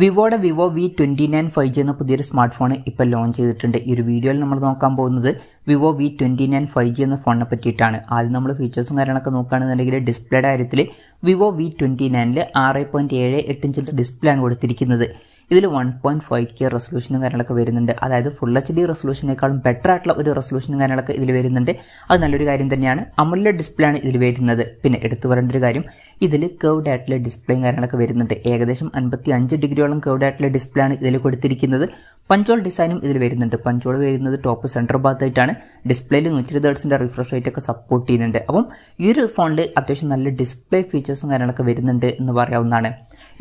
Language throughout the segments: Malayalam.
വിവോയുടെ വിവോ V29 5G എന്ന പുതിയൊരു സ്മാർട്ട് ഫോൺ ഇപ്പോൾ ലോഞ്ച് ചെയ്തിട്ടുണ്ട്. ഈ ഒരു വീഡിയോയിൽ നമ്മൾ നോക്കാൻ പോകുന്നത് വിവോ V29 5G എന്ന ഫോണിനെ പറ്റിയിട്ടാണ്. ആദ്യം നമ്മൾ ഫീച്ചേഴ്സും കാര്യങ്ങളൊക്കെ നോക്കുകയാണെന്നുണ്ടെങ്കിൽ ഡിസ്പ്ലേയുടെ കാര്യത്തിൽ വിവോ V29 6.78 ഇഞ്ച് ഡിസ്പ്ലേ ആണ് കൊടുത്തിരിക്കുന്നത്. ഇതിൽ 1.5K റെസൊല്യൂഷനും കാര്യങ്ങളൊക്കെ വരുന്നുണ്ട്. അതായത് ഫുൾ HD റെസൊല്യൂഷനേക്കാളും ബെറ്റർ ആയിട്ടുള്ള ഒരു റെസൊല്യൂഷനും കാര്യങ്ങളൊക്കെ ഇതിൽ വരുന്നുണ്ട്. അത് നല്ലൊരു കാര്യം തന്നെയാണ്. AMOLED ഡിസ്പ്ലേ ആണ് ഇതിൽ വരുന്നത്. പിന്നെ എടുത്തു പറയേണ്ട ഒരു കാര്യം, ഇതിൽ കർവ്ഡ് ആയിട്ടുള്ള ഡിസ്പ്ലേയും കാര്യങ്ങളൊക്കെ വരുന്നുണ്ട്. ഏകദേശം 55 ഡിഗ്രിയോളം കർവ്ഡ് ആയിട്ടുള്ള ഡിസ്പ്ലേ ആണ് ഇതിൽ കൊടുത്തിരിക്കുന്നത്. പഞ്ചോൾ ഡിസൈനും ഇതിൽ വരുന്നുണ്ട്. പഞ്ചോൾ വരുന്നത് ടോപ്പ് സെൻറ്റർ ഭാഗത്തായിട്ടാണ്. ഡിസ്പ്ലേയിൽ 120 ഹെർട്സിൻ്റെ റിഫ്രഷ് റേറ്റ് ഒക്കെ സപ്പോർട്ട് ചെയ്യുന്നുണ്ട്. അപ്പം ഈ ഒരു ഫോണിൽ അത്യാവശ്യം നല്ല ഡിസ്പ്ലേ ഫീച്ചേഴ്സും കാര്യങ്ങളൊക്കെ വരുന്നുണ്ട് എന്ന് പറയാവുന്നതാണ്.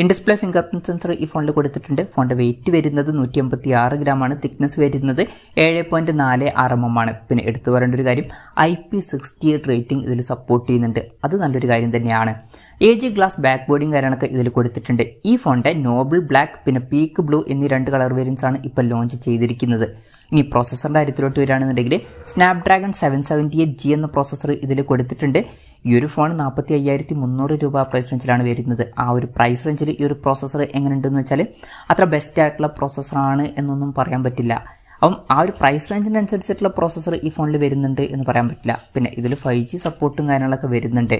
In display finger print sensor ഈ ഫോണിൽ കൊടുത്തിട്ടുണ്ട്. ഫോണിൻ്റെ വെയിറ്റ് വരുന്നത് 186 ഗ്രാമാണ്. തിക്നെസ് വരുന്നത് 7.46 mm ആണ്. പിന്നെ എടുത്തു പറയേണ്ട ഒരു കാര്യം, IP68 റേറ്റിംഗ് ഇതിൽ സപ്പോർട്ട് ചെയ്യുന്നുണ്ട്. അത് നല്ലൊരു കാര്യം തന്നെയാണ്. AG ഗ്ലാസ് ബാക്ക് ബോർഡിങ് കാര്യങ്ങളൊക്കെ ഇതിൽ കൊടുത്തിട്ടുണ്ട്. ഈ ഫോണിൻ്റെ നോബിൾ ബ്ലാക്ക് പിന്നെ പീക്ക് ബ്ലൂ എന്നീ 2 കളർ വേരിയൻസ് ആണ് ഇപ്പോൾ ലോഞ്ച് ചെയ്തിരിക്കുന്നത്. ഇനി പ്രോസസ്സറിൻ്റെ കാര്യത്തിലോട്ട് വരികയാണെന്നുണ്ടെങ്കിൽ സ്നാപ്ഡ്രാഗൺ 778G എന്ന പ്രോസസ്സർ ഇതിൽ കൊടുത്തിട്ടുണ്ട്. ഈ ഒരു ഫോൺ 45,300 രൂപ പ്രൈസ് റേഞ്ചിലാണ് വരുന്നത്. ആ ഒരു പ്രൈസ് റേഞ്ചിൽ ഈ ഒരു പ്രോസസ്സർ എങ്ങനെയുണ്ടെന്ന് വെച്ചാൽ അത്ര ബെസ്റ്റ് ആയിട്ടുള്ള പ്രോസസ്സറാണ് എന്നൊന്നും പറയാൻ പറ്റില്ല. അപ്പം ആ ഒരു പ്രൈസ് റേഞ്ചിനനുസരിച്ചിട്ടുള്ള പ്രോസസ്സർ ഈ ഫോണിൽ വരുന്നുണ്ട് എന്ന് പറയാൻ പറ്റില്ല. പിന്നെ ഇതിൽ 5G സപ്പോർട്ടും കാര്യങ്ങളൊക്കെ വരുന്നുണ്ട്.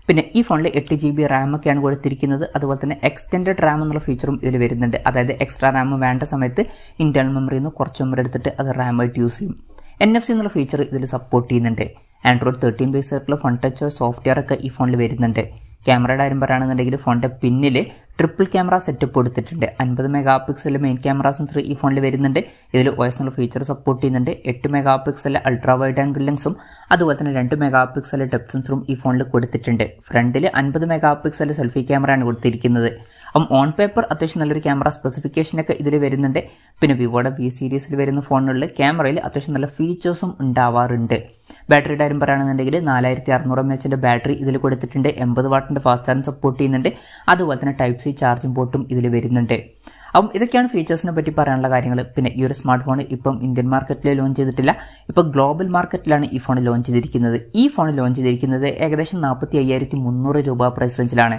പിന്നെ ഈ ഫോണിൽ 8GB RAM ഒക്കെയാണ് കൊടുത്തിരിക്കുന്നത്. അതുപോലെ തന്നെ എക്സ്റ്റെൻഡഡ് RAM എന്നുള്ള ഫീച്ചറും ഇതിൽ വരുന്നുണ്ട്. അതായത് എക്സ്ട്രാ RAM വേണ്ട സമയത്ത് ഇന്റേണൽ മെമ്മറിയിൽ നിന്ന് കുറച്ച് മെമ്മറി എടുത്തിട്ട് അത് RAM ആയിട്ട് യൂസ് ചെയ്യും. NFC എന്നുള്ള ഫീച്ചർ ഇതിൽ സപ്പോർട്ട് ചെയ്യുന്നുണ്ട്. Android 13 ബേസ് ആയിട്ടുള്ള ഫോൺ ടച്ച് സോഫ്റ്റ്വെയർ ഒക്കെ ഈ ഫോണിൽ വരുന്നുണ്ട്. ക്യാമറയുടെ കാര്യം പറയുകയാണെന്നുണ്ടെങ്കിൽ ഫോണിൻ്റെ പിന്നിൽ ട്രിപ്പിൾ ക്യാമറ സെറ്റപ്പ് കൊടുത്തിട്ടുണ്ട്. 50 mega pixel main camera sensor ഈ ഫോണിൽ വരുന്നുണ്ട്. ഇതിൽ OS എന്നുള്ള ഫീച്ചർ സപ്പോർട്ട് ചെയ്യുന്നുണ്ട്. 8 megapixel ultra wide angle ലെൻസും അതുപോലെ തന്നെ 2 മെഗാ പിക്സൽ ഡെപ്ത് സെൻസറും ഈ ഫോണിൽ കൊടുത്തിട്ടുണ്ട്. ഫ്രണ്ടിൽ 50 മെഗാ പിക്സൽ സെൽഫി ക്യാമറയാണ് കൊടുത്തിരിക്കുന്നത്. അപ്പം ഓൺ പേപ്പർ അത്യാവശ്യം നല്ലൊരു ക്യാമറ സ്പെസിഫിക്കേഷനൊക്കെ ഇതിൽ വരുന്നുണ്ട്. പിന്നെ വിവോയുടെ V സീരീസിൽ വരുന്ന ഫോണുകളിൽ ക്യാമറയിൽ അത്യാവശ്യം നല്ല ഫീച്ചേഴ്സും ഉണ്ടാവാറുണ്ട്. ബാറ്ററിയുടെ കാര്യം പറയുകയാണെന്നുണ്ടെങ്കിൽ 4600 mAh ബാറ്ററി ഇതിൽ കൊടുത്തിട്ടുണ്ട്. 80 വാട്ടിൻ്റെ ഫാസ്റ്റ് ചാർജ് സപ്പോർട്ട് ചെയ്യുന്നുണ്ട്. അതുപോലെ തന്നെ ടൈപ്പ് സി ചാർജിംഗ് പോർട്ടും ഇതിൽ വരുന്നുണ്ട്. അപ്പം ഇതൊക്കെയാണ് ഫീച്ചേഴ്സിനെ പറ്റി പറയാനുള്ള കാര്യങ്ങൾ. പിന്നെ ഈ ഒരു സ്മാർട്ട് ഫോൺ ഇപ്പം ഇന്ത്യൻ മാർക്കറ്റിൽ ലോഞ്ച് ചെയ്തിട്ടില്ല. ഇപ്പോൾ ഗ്ലോബൽ മാർക്കറ്റിലാണ് ഈ ഫോൺ ലോഞ്ച് ചെയ്തിരിക്കുന്നത്. ഈ ഫോൺ ലോഞ്ച് ചെയ്തിരിക്കുന്നത് ഏകദേശം 45,300 രൂപ പ്രൈസ് റേഞ്ചിലാണ്.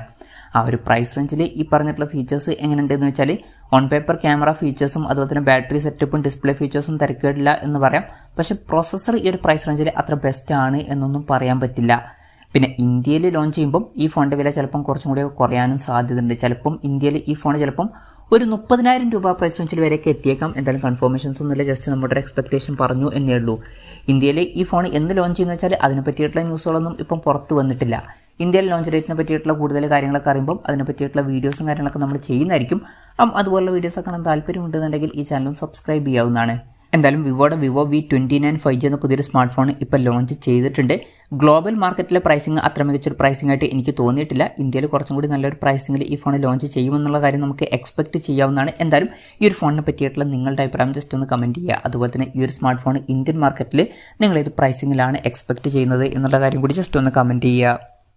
ആ ഒരു പ്രൈസ് റേഞ്ചിൽ ഈ പറഞ്ഞിട്ടുള്ള ഫീച്ചേഴ്സ് എങ്ങനെയുണ്ടെന്ന് വെച്ചാൽ ഓൺ പേപ്പർ ക്യാമറ ഫീച്ചേഴ്സും അതുപോലെ തന്നെ ബാറ്ററി സെറ്റപ്പും ഡിസ്പ്ലേ ഫീച്ചേഴ്സും തിരക്കേടില്ല എന്ന് പറയാം. പക്ഷേ പ്രോസസ്സർ ഈ ഒരു പ്രൈസ് റേഞ്ചിൽ അത്ര ബെസ്റ്റ് ആണ് എന്നൊന്നും പറയാൻ പറ്റില്ല. പിന്നെ ഇന്ത്യയിൽ ലോഞ്ച് ചെയ്യുമ്പം ഈ ഫോണിൻ്റെ വില ചിലപ്പം കുറച്ചും കൂടി കുറയാനും സാധ്യതയുണ്ട്. ചിലപ്പം ഇന്ത്യയിൽ ഈ ഫോൺ ചിലപ്പം ഒരു 30,000 രൂപ പ്രൈസ് റേഞ്ചിൽ വരെയൊക്കെ എത്തിയേക്കാം. എന്തായാലും കൺഫർമേഷൻസ് ഒന്നുമില്ല, ജസ്റ്റ് നമ്മുടെ ഒരു എക്സ്പെക്ടേഷൻ പറഞ്ഞു എന്നേ ഉള്ളൂ. ഇന്ത്യയിൽ ഈ ഫോൺ എന്ന് ലോഞ്ച് ചെയ്യുന്ന വെച്ചാൽ അതിനെ പറ്റിയിട്ടുള്ള ന്യൂസുകളൊന്നും ഇപ്പം പുറത്ത് വന്നിട്ടില്ല. ഇന്ത്യയിൽ ലോഞ്ച് ഡേറ്റിനെ പറ്റിയിട്ടുള്ള കൂടുതൽ കാര്യങ്ങളൊക്കെ അറിയുമ്പം അതിനെ പറ്റിയിട്ടുള്ള വീഡിയോസും കാര്യങ്ങളൊക്കെ നമ്മൾ ചെയ്യുന്നതായിരിക്കും. അതുപോലുള്ള വീഡിയോസൊക്കെ കാണാൻ താല്പര്യമുണ്ടെന്നുണ്ടെങ്കിൽ ഈ ചാനലും സബ്സ്ക്രൈബ് ചെയ്യാവുന്നതാണ്. എന്തായാലും വിവോയുടെ വിവോ V29 5G എന്ന പുതിയൊരു സ്മാർട്ട് ഫോൺ ഇപ്പോൾ ലോഞ്ച് ചെയ്തിട്ടുണ്ട്. ഗ്ലോബൽ മാർക്കറ്റിലെ പ്രൈസിങ് അത്ര മികച്ചൊരു പ്രൈസിംഗ് ആയിട്ട് എനിക്ക് തോന്നിയിട്ടില്ല. ഇന്ത്യയിൽ കുറച്ചും കൂടി നല്ലൊരു പ്രൈസിംഗിൽ ഈ ഫോൺ ലോഞ്ച് ചെയ്യുമെന്നുള്ള കാര്യം നമുക്ക് എക്സ്പെക്ട് ചെയ്യാവുന്നതാണ്. എന്തായാലും ഈ ഒരു ഫോണിനെ പറ്റിയിട്ടുള്ള നിങ്ങളുടെ അഭിപ്രായം ജസ്റ്റ് ഒന്ന് കമൻറ്റ് ചെയ്യുക. അതുപോലെ തന്നെ ഈ ഒരു സ്മാർട്ട് ഫോൺ ഇന്ത്യൻ മാർക്കറ്റിൽ നിങ്ങൾ ഏത് പ്രൈസിങ്ങിലാണ് എക്സ്പെക്ട് ചെയ്യുന്നത് എന്നുള്ള കാര്യം കൂടി ജസ്റ്റ് ഒന്ന് കമൻറ്റ് ചെയ്യുക.